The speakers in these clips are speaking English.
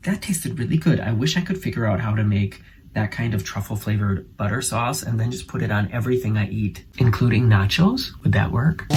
That tasted really good. I wish I could figure out how to make that kind of truffle-flavored butter sauce and then just put it on everything I eat, including nachos. Would that work?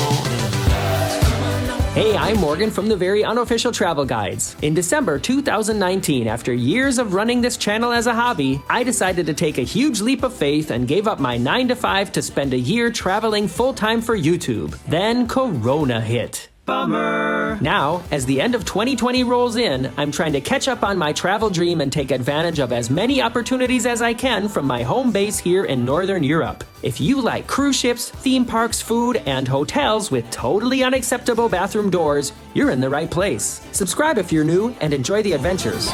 Hey, I'm Morgan from the very unofficial travel guides. In December 2019, after years of running this channel as a hobby, I decided to take a huge leap of faith and gave up my 9-to-5 to spend a year traveling full-time for YouTube. Then Corona hit. Bummer. Now, as the end of 2020 rolls in, I'm trying to catch up on my travel dream and take advantage of as many opportunities as I can from my home base here in Northern Europe. If you like cruise ships, theme parks, food, and hotels with totally unacceptable bathroom doors, you're in the right place. Subscribe if you're new and enjoy the adventures.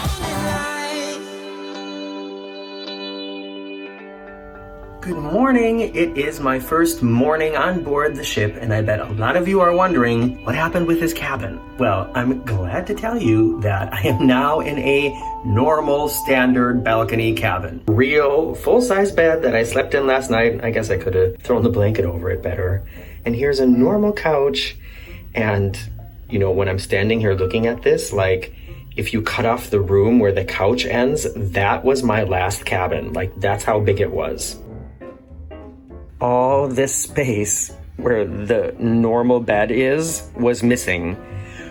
Good morning. It is my first morning on board the ship, and I bet a lot of you are wondering what happened with this cabin. Well, I'm glad to tell you that I am now in a normal standard balcony cabin. Real full-size bed that I slept in last night. I guess I could have thrown the blanket over it better. And here's a normal couch. And, you know, when I'm standing here looking at this, like, if you cut off the room where the couch ends, that was my last cabin. Like, that's how big it was. All this space where the normal bed was missing.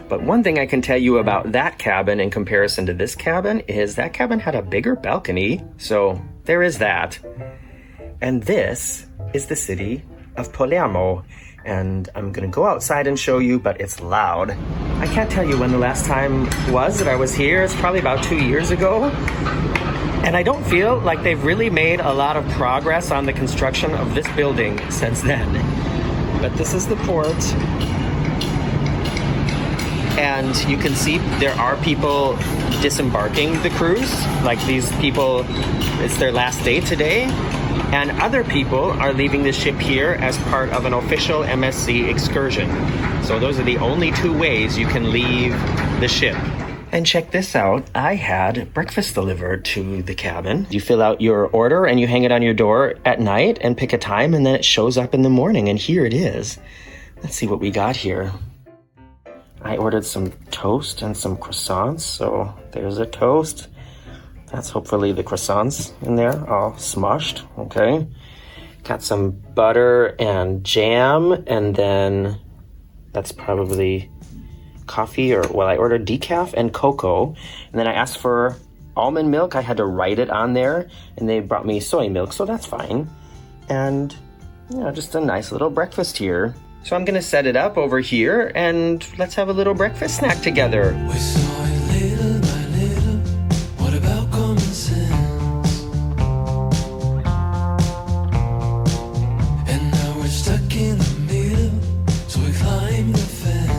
But one thing I can tell you about that cabin in comparison to this cabin is that cabin had a bigger balcony. So there is that. And this is the city of Palermo. And I'm gonna go outside and show you, but it's loud. I can't tell you when the last time was that I was here. It's probably about 2 years ago. And I don't feel like they've really made a lot of progress on the construction of this building since then. But this is the port. And you can see there are people disembarking the cruise. Like these people, it's their last day today. And other people are leaving the ship here as part of an official MSC excursion. So those are the only two ways you can leave the ship. And check this out, I had breakfast delivered to the cabin. You fill out your order and you hang it on your door at night and pick a time, and then it shows up in the morning, and here it is. Let's see what we got here. I ordered some toast and some croissants, so there's a toast. That's hopefully the croissants in there, all smushed, okay. Got some butter and jam, and then that's probably coffee, or well, I ordered decaf and cocoa, and then I asked for almond milk. I had to write it on there, and they brought me soy milk, so that's fine. And you know, just a nice little breakfast here. So I'm gonna set it up over here, and let's have a little breakfast snack together. We saw it little by little. What about common sense? And now we're stuck in the middle, so we climb the fence.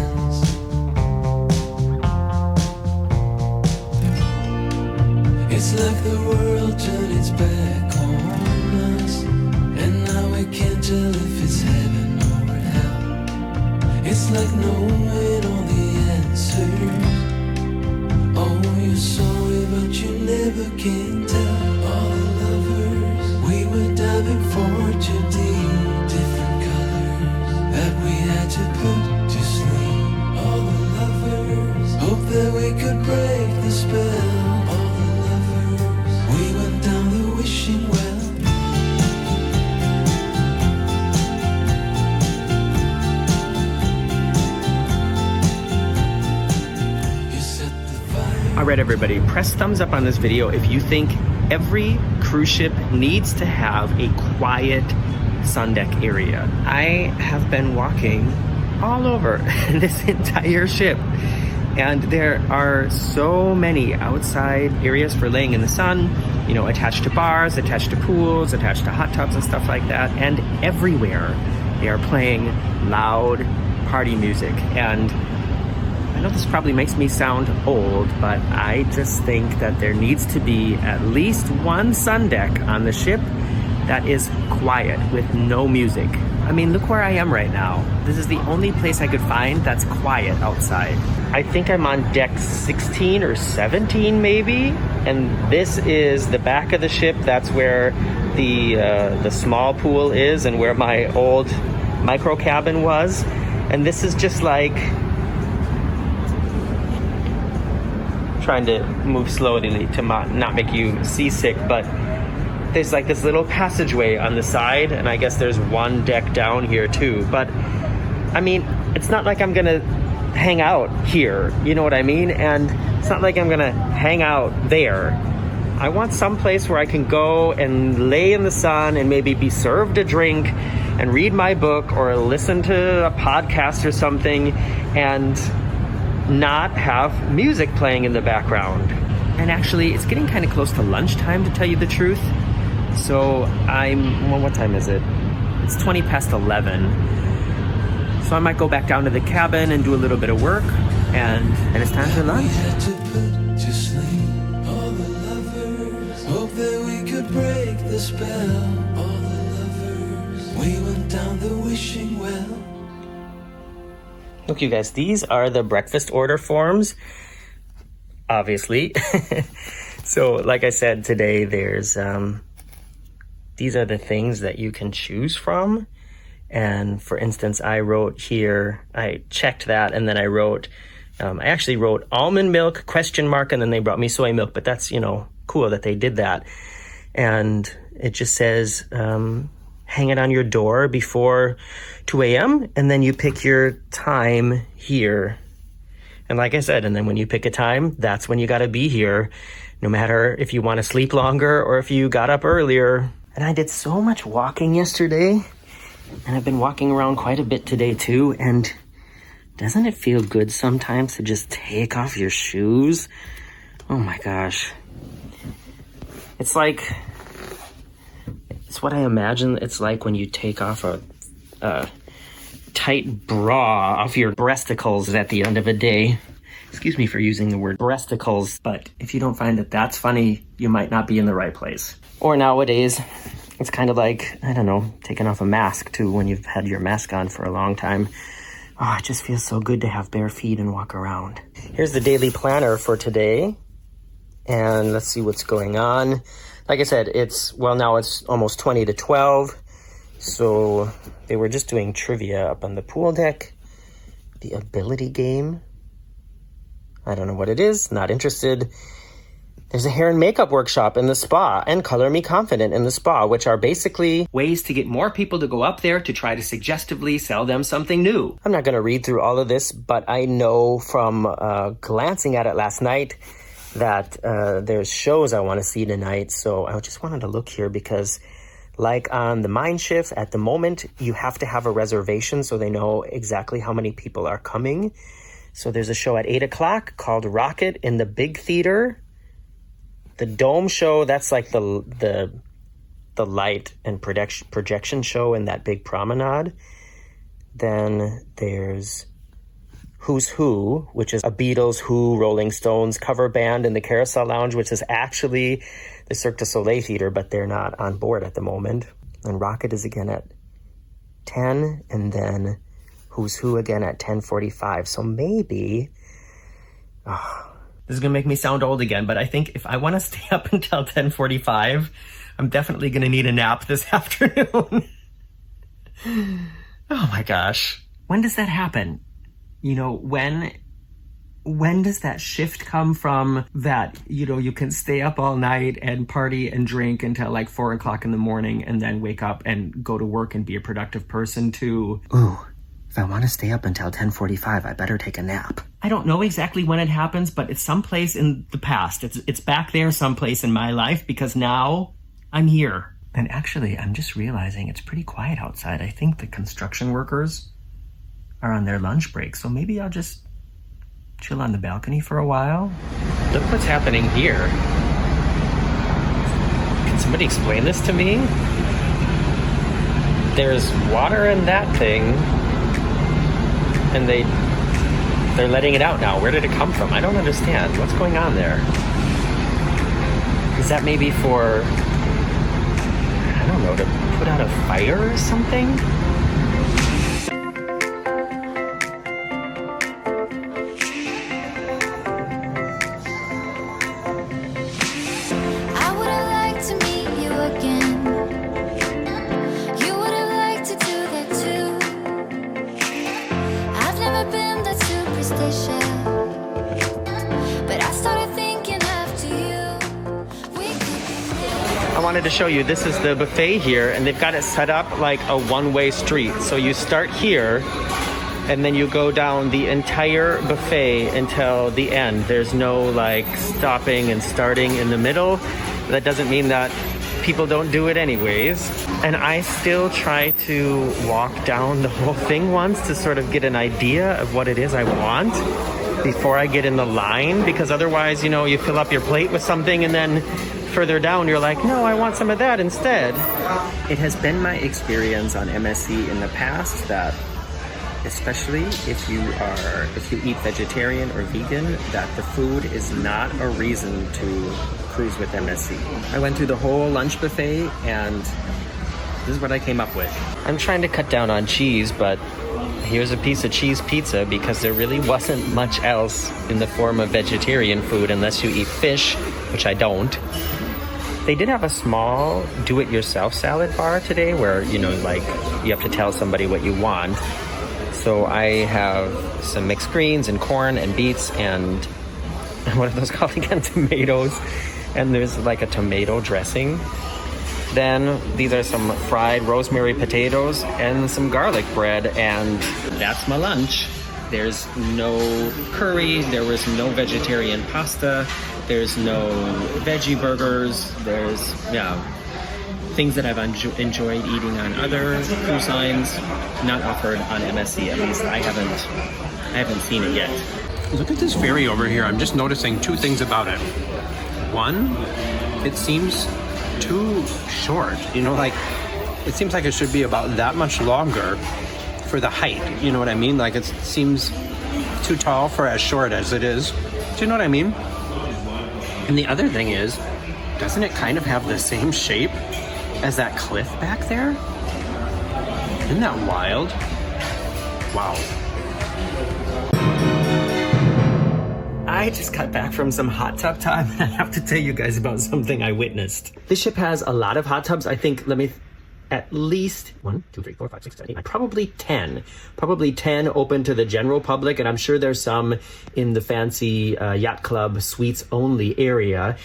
It's like the world turned its back on us, and now we can't tell if it's heaven or hell. It's like knowing all the answers. Oh, you're sorry, but you never can tell. All the lovers, we were diving for 2D different colors that we had to put to sleep. All the lovers, hope that we could break the spell. We went down the wishing well. Alright everybody, press thumbs up on this video if you think every cruise ship needs to have a quiet sun deck area. I have been walking all over this entire ship, and there are so many outside areas for laying in the sun, you know, attached to bars, attached to pools, attached to hot tubs and stuff like that. And everywhere they are playing loud party music. And I know this probably makes me sound old, but I just think that there needs to be at least one sun deck on the ship that is quiet with no music. I mean, look where I am right now. This is the only place I could find that's quiet outside. I think I'm on deck 16 or 17 maybe, and this is the back of the ship. That's where the small pool is and where my old micro cabin was. And this is just like, I'm trying to move slowly to not make you seasick, but there's like this little passageway on the side, and I guess there's one deck down here too. But I mean, it's not like I'm gonna hang out here, you know what I mean? And it's not like I'm gonna hang out there. I want some place where I can go and lay in the sun and maybe be served a drink and read my book or listen to a podcast or something and not have music playing in the background. And actually, it's getting kind of close to lunchtime, to tell you the truth. So well, what time is it? It's 20 past 11. So I might go back down to the cabin and do a little bit of work, and it's time for lunch. Hope that we could break the spell. All the lovers, we went down the wishing well. Look, you guys, these are the breakfast order forms, obviously. So, like I said, today there's these are the things that you can choose from. And for instance, I wrote here, I checked that, and then I wrote, I actually wrote almond milk, ? And then they brought me soy milk, but that's, cool that they did that. And it just says, hang it on your door before 2 a.m. and then you pick your time here. And like I said, and then when you pick a time, that's when you got to be here, no matter if you want to sleep longer or if you got up earlier. And I did so much walking yesterday, and I've been walking around quite a bit today too. And doesn't it feel good sometimes to just take off your shoes? Oh my gosh. It's like, it's what I imagine it's like when you take off a tight bra off your breasticles at the end of a day. Excuse me for using the word breasticles, but if you don't find that that's funny, you might not be in the right place. Or nowadays, it's kind of like, I don't know, taking off a mask too when you've had your mask on for a long time. Oh, it just feels so good to have bare feet and walk around. Here's the daily planner for today. And let's see what's going on. Like I said, now it's almost 20 to 12. So they were just doing trivia up on the pool deck. The ability game. I don't know what it is, not interested. There's a hair and makeup workshop in the spa and Color Me Confident in the spa, which are basically ways to get more people to go up there to try to suggestively sell them something new. I'm not going to read through all of this, but I know from glancing at it last night that there's shows I want to see tonight. So I just wanted to look here because like on the Mind Shift, at the moment, you have to have a reservation so they know exactly how many people are coming. So there's a show at 8 o'clock called Rocket in the Big Theater. The Dome show, that's like the light and projection show in that big promenade. Then there's Who's Who, which is a Beatles, Who, Rolling Stones cover band in the Carousel Lounge, which is actually the Cirque du Soleil Theater, but they're not on board at the moment. And Rocket is again at 10, and then Who's Who again at 10:45. So maybe... this is going to make me sound old again, but I think if I want to stay up until 10:45, I'm definitely going to need a nap this afternoon. Oh my gosh. When does that happen? When does that shift come from that, you can stay up all night and party and drink until like 4 o'clock in the morning and then wake up and go to work and be a productive person to, ooh, if I want to stay up until 10:45, I better take a nap. I don't know exactly when it happens, but it's someplace in the past. It's back there someplace in my life because now I'm here. And actually, I'm just realizing it's pretty quiet outside. I think the construction workers are on their lunch break, so maybe I'll just chill on the balcony for a while. Look what's happening here. Can somebody explain this to me? There's water in that thing, and they're letting it out now. Where did it come from? I don't understand. What's going on there? Is that maybe for, I don't know, to put out a fire or something? But I started thinking wanted to show you. This is the buffet here, and they've got it set up like a one-way street. So you start here, and then you go down the entire buffet until the end. There's no like stopping and starting in the middle. That doesn't mean that people don't do it anyways. And I still try to walk down the whole thing once to sort of get an idea of what it is I want before I get in the line, because otherwise, you know, you fill up your plate with something and then further down you're like, no, I want some of that instead. It has been my experience on MSC in the past that, especially if you eat vegetarian or vegan, that the food is not a reason to cruise with MSC. I went through the whole lunch buffet and this is what I came up with. I'm trying to cut down on cheese, but here's a piece of cheese pizza because there really wasn't much else in the form of vegetarian food unless you eat fish, which I don't. They did have a small do-it-yourself salad bar today where, you know, like you have to tell somebody what you want. So I have some mixed greens and corn and beets and what are those called again? Tomatoes. And there's like a tomato dressing. Then these are some fried rosemary potatoes and some garlic bread, and that's my lunch. There's no curry, there was no vegetarian pasta, there's no veggie burgers, there's, things that I've enjoyed eating on other cruise lines, not offered on MSC. At least I haven't seen it yet. Look at this ferry over here. I'm just noticing two things about it. One, it seems too short. You know, like, it seems like it should be about that much longer for the height. You know what I mean? Like, it seems too tall for as short as it is. Do you know what I mean? And the other thing is, doesn't it kind of have the same shape as that cliff back there? Isn't that wild? Wow. I just got back from some hot tub time and I have to tell you guys about something I witnessed. This ship has a lot of hot tubs. I think, at least 1, 2, 3, 4, 5, 6, 7, 8, probably 10 open to the general public, and I'm sure there's some in the fancy yacht club suites only area.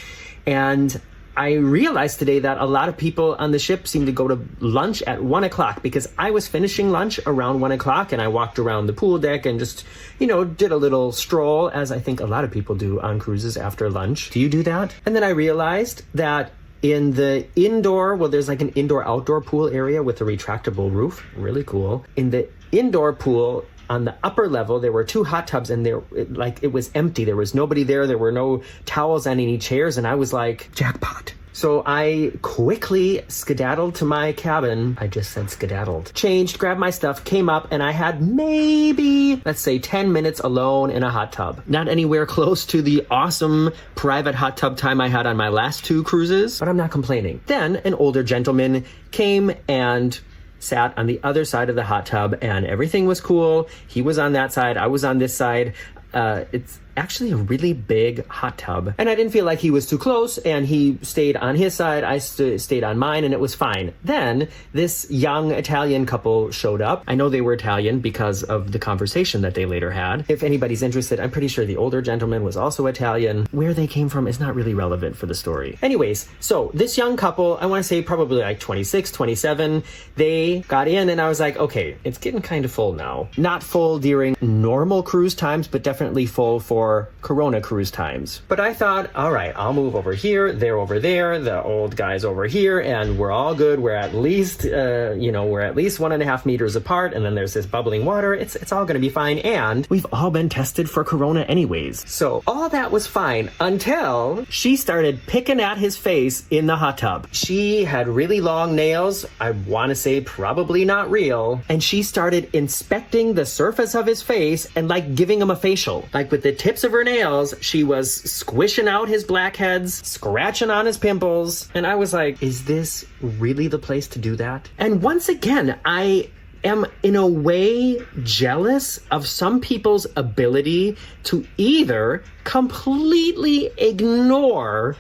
And I realized today that a lot of people on the ship seem to go to lunch at 1 o'clock, because I was finishing lunch around 1 o'clock and I walked around the pool deck and just, did a little stroll, as I think a lot of people do on cruises after lunch. Do you do that? And then I realized that in the indoor, there's like an indoor-outdoor pool area with a retractable roof. Really cool. In the indoor pool, on the upper level, there were 2 hot tubs and it was empty. There was nobody there. There were no towels on any chairs. And I was like, jackpot. So I quickly skedaddled to my cabin. I just said skedaddled. Changed, grabbed my stuff, came up, and I had maybe, let's say, 10 minutes alone in a hot tub. Not anywhere close to the awesome private hot tub time I had on my last 2 cruises, but I'm not complaining. Then an older gentleman came and sat on the other side of the hot tub, and everything was cool. He was on that side, I was on this side. It's actually a really big hot tub, and I didn't feel like he was too close, and he stayed on his side, I stayed on mine, and it was fine. Then this young Italian couple showed up. I know they were Italian because of the conversation that they later had. If anybody's interested, I'm pretty sure the older gentleman was also Italian. Where they came from is not really relevant for the story. Anyways, so this young couple, I want to say probably like 26, 27, they got in, and I was like, okay, it's getting kind of full now. Not full during normal cruise times, but definitely full for Corona cruise times. But I thought, all right, I'll move over here, they're over there, the old guy's over here, and we're all good. We're at least, we're at least 1.5 meters apart, and then there's this bubbling water. It's all gonna be fine, and we've all been tested for Corona anyways. So all that was fine until she started picking at his face in the hot tub. She had really long nails, I want to say probably not real, and she started inspecting the surface of his face and like giving him a facial. Like with the tips of her nails, she was squishing out his blackheads, scratching on his pimples, and I was like, is this really the place to do that? And once again, I am in a way jealous of some people's ability to either completely ignore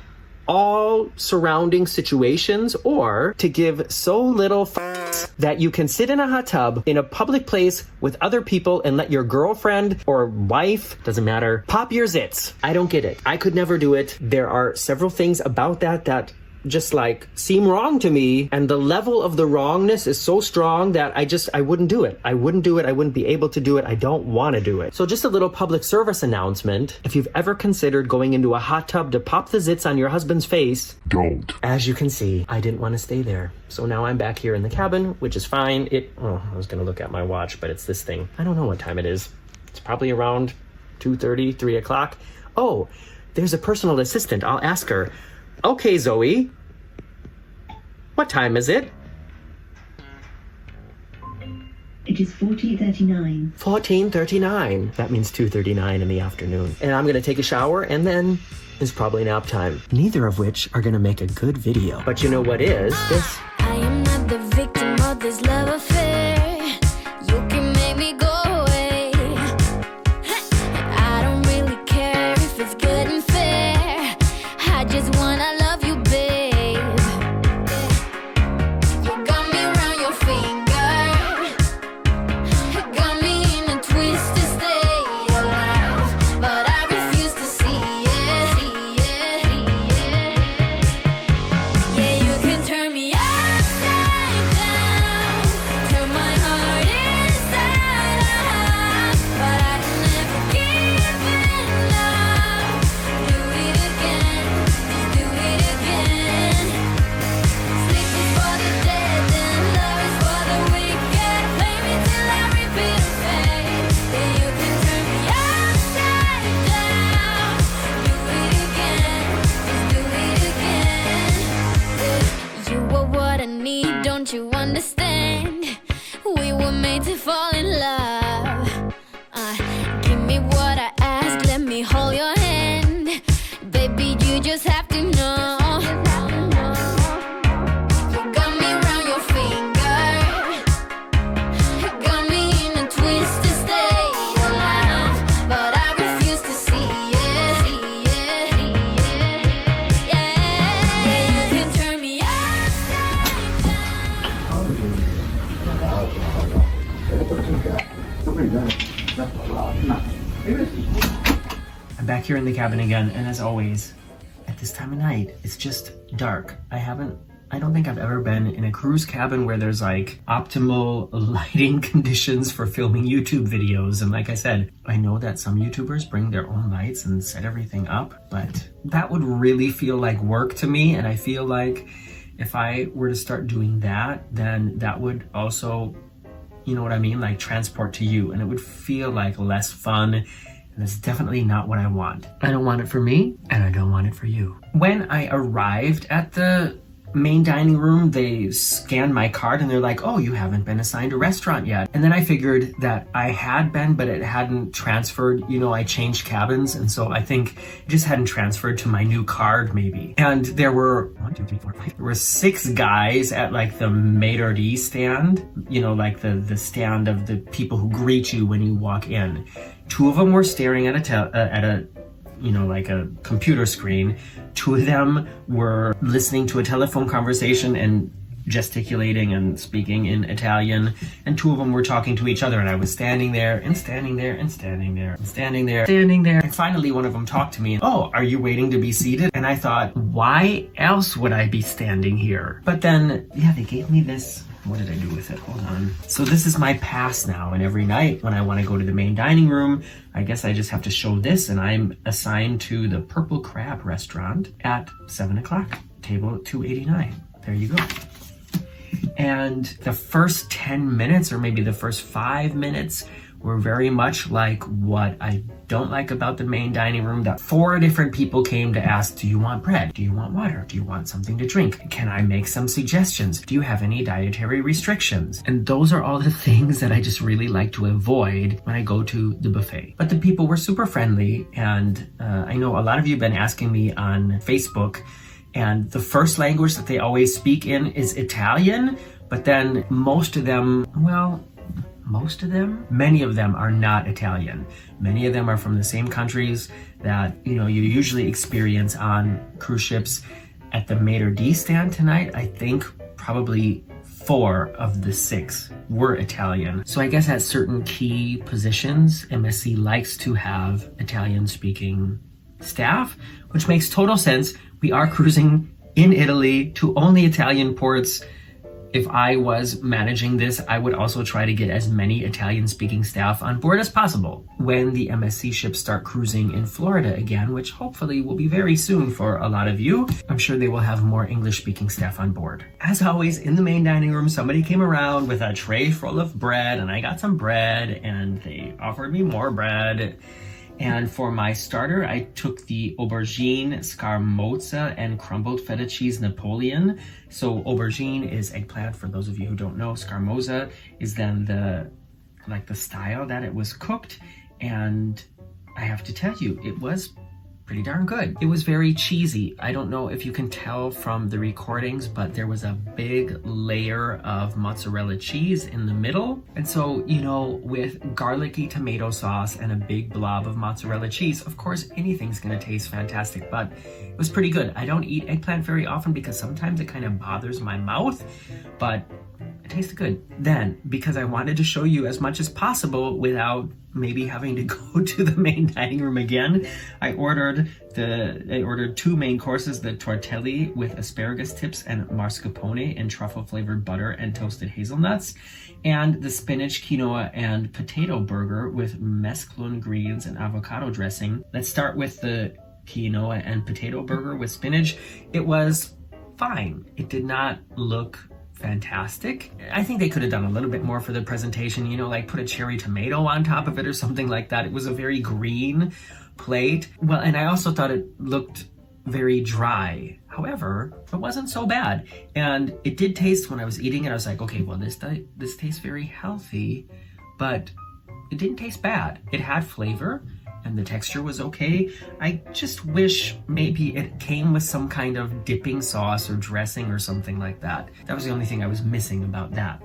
all surrounding situations or to give so little that you can sit in a hot tub in a public place with other people and let your girlfriend or wife, doesn't matter, pop your zits. I don't get it. I could never do it. There are several things about that just like seem wrong to me, and the level of the wrongness is so strong that I wouldn't do it. I wouldn't do it. I wouldn't be able to do it. I don't want to do it. So just a little public service announcement. If you've ever considered going into a hot tub to pop the zits on your husband's face, don't. As you can see, I didn't want to stay there. So now I'm back here in the cabin, which is fine. I was going to look at my watch, but it's this thing. I don't know what time it is. It's probably around 2:30, 3 o'clock. Oh, there's a personal assistant. I'll ask her. Okay, Zoe. What time is it? It is 14:39. 14:39. That means 2:39 in the afternoon. And I'm going to take a shower, and then it's probably nap time. Neither of which are going to make a good video. But you know what is? This. I am not the victim of this love affair. You can make me go away. I don't really care if it's good and fair. I just wanna love you, babe. You got me around your finger. Got me in a twisted state of love, but I refuse to see it. Yeah, you can turn me upside down, turn my heart inside out, but I can never give it up. Do it again, do it again. Sleep is for the dead and love is for the wicked. Play me till I repeat and fade. Yeah, you can turn me upside down. Do it again, just do it again. You are what I need, don't you understand? We were made to fall in love. Give me what I ask, let me hold your hand. Baby, you just have to know. You got me around your finger. Got me in a twisted state of love, but I refuse to see it. Yeah, you can turn me upside down. I'm back here in the cabin again, and as always, at this time of night, it's just dark. I don't think I've ever been in a cruise cabin where there's like optimal lighting conditions for filming YouTube videos. And like I said, I know that some YouTubers bring their own lights and set everything up, but that would really feel like work to me. And I feel like if I were to start doing that, then that would also, you know what I mean? Like transport to you, and it would feel like less fun. And that's definitely not what I want. I don't want it for me, and I don't want it for you. When I arrived at the main dining room, they scanned my card and they're like, oh, you haven't been assigned a restaurant yet. And then I figured that I had been, but it hadn't transferred. You know, I changed cabins, and so I think it just hadn't transferred to my new card maybe. And there were 1, 2, 3, 4, 5. There were 6 guys at like the maitre d' stand, you know, like the stand of the people who greet you when you walk in. 2 of them were staring at a you know, like a computer screen. 2 of them were listening to a telephone conversation and gesticulating and speaking in Italian, and 2 of them were talking to each other, and I was standing there and standing there and standing there and standing there, standing there, and finally one of them talked to me. Oh, are you waiting to be seated? And I thought, why else would I be standing here? But then, yeah, they gave me this. What did I do with it? Hold on. So this is my pass now, and every night when I want to go to the main dining room, I guess I just have to show this, and I'm assigned to the Purple Crab restaurant at 7 o'clock, table 289. There you go. And the first 10 minutes, or maybe the first 5 minutes, were very much like what I don't like about the main dining room. That 4 different people came to ask, do you want bread? Do you want water? Do you want something to drink? Can I make some suggestions? Do you have any dietary restrictions? And those are all the things that I just really like to avoid when I go to the buffet. But the people were super friendly, and I know a lot of you have been asking me on Facebook, and the first language that they always speak in is Italian, but then most of them, well, many of them are not Italian. Many of them are from the same countries that, you know, you usually experience on cruise ships. At the maitre d' stand tonight, I think probably 4 of the 6 were Italian. So I guess at certain key positions, MSC likes to have Italian speaking staff, which makes total sense. We are cruising in Italy to only Italian ports. If I was managing this, I would also try to get as many Italian-speaking staff on board as possible when the MSC ships start cruising in Florida again, which hopefully will be very soon for a lot of you. I'm sure they will have more English-speaking staff on board. As always, in the main dining room, somebody came around with a tray full of bread, and I got some bread, and they offered me more bread. And for my starter, I took the aubergine, scamozza, and crumbled feta cheese Napoleon. So aubergine is eggplant, for those of you who don't know. Scamozza is then the style that it was cooked. And I have to tell you, it was pretty darn good. It was very cheesy. I don't know if you can tell from the recordings, but there was a big layer of mozzarella cheese in the middle. And so, you know, with garlicky tomato sauce and a big blob of mozzarella cheese, of course, anything's gonna taste fantastic, but it was pretty good. I don't eat eggplant very often because sometimes it kind of bothers my mouth, but it tasted good. Then, because I wanted to show you as much as possible without maybe having to go to the main dining room again, I ordered 2 main courses, the tortelli with asparagus tips and mascarpone and truffle flavored butter and toasted hazelnuts, and the spinach, quinoa, and potato burger with mesclun greens and avocado dressing. Let's start with the quinoa and potato burger with spinach. It was fine. It did not look fantastic. I think they could have done a little bit more for the presentation, you know, like put a cherry tomato on top of it or something like that. It was a very green plate. Well, and I also thought it looked very dry. However, it wasn't so bad. And it did taste, when I was eating it, I was like, okay, well, this tastes very healthy, but it didn't taste bad. It had flavor and the texture was okay. I just wish maybe it came with some kind of dipping sauce or dressing or something like that. That was the only thing I was missing about that.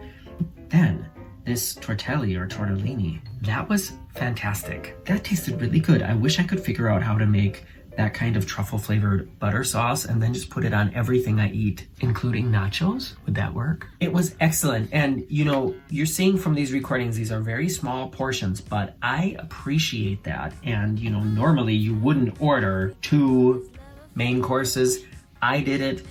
Then this tortelli or tortellini, that was fantastic. That tasted really good. I wish I could figure out how to make that kind of truffle flavored butter sauce and then just put it on everything I eat, including nachos. Would that work? It was excellent. And you know, you're seeing from these recordings, these are very small portions, but I appreciate that. And you know, normally you wouldn't order 2 main courses. I did it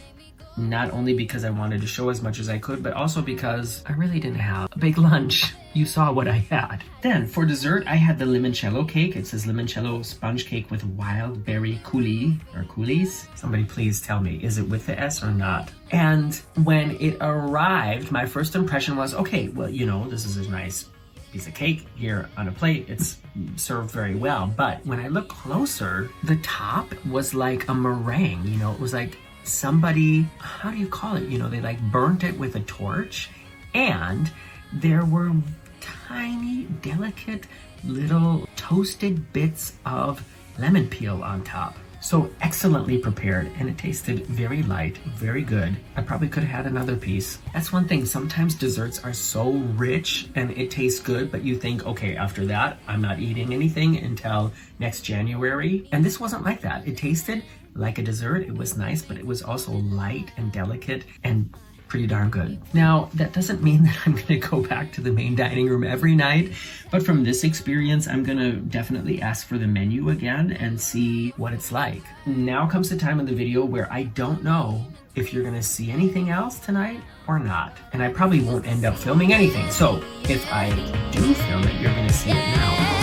not only because I wanted to show as much as I could, but also because I really didn't have a big lunch. You saw what I had. Then for dessert, I had the limoncello cake. It says limoncello sponge cake with wild berry coulis or coulis. Somebody please tell me, is it with the S or not? And when it arrived, my first impression was, okay, well, you know, this is a nice piece of cake here on a plate. It's served very well. But when I look closer, the top was like a meringue. You know, it was like somebody, how do you call it? You know, they like burnt it with a torch, and there were tiny, delicate little toasted bits of lemon peel on top. So excellently prepared, and it tasted very light, very good. I probably could have had another piece. That's one thing, sometimes desserts are so rich and it tastes good, but you think, okay, after that, I'm not eating anything until next January. And this wasn't like that. It tasted like a dessert. It was nice, but it was also light and delicate and pretty darn good. Now, that doesn't mean that I'm gonna go back to the main dining room every night, but from this experience, I'm gonna definitely ask for the menu again and see what it's like. Now comes the time in the video where I don't know if you're gonna see anything else tonight or not. And I probably won't end up filming anything. So if I do film it, you're gonna see it now.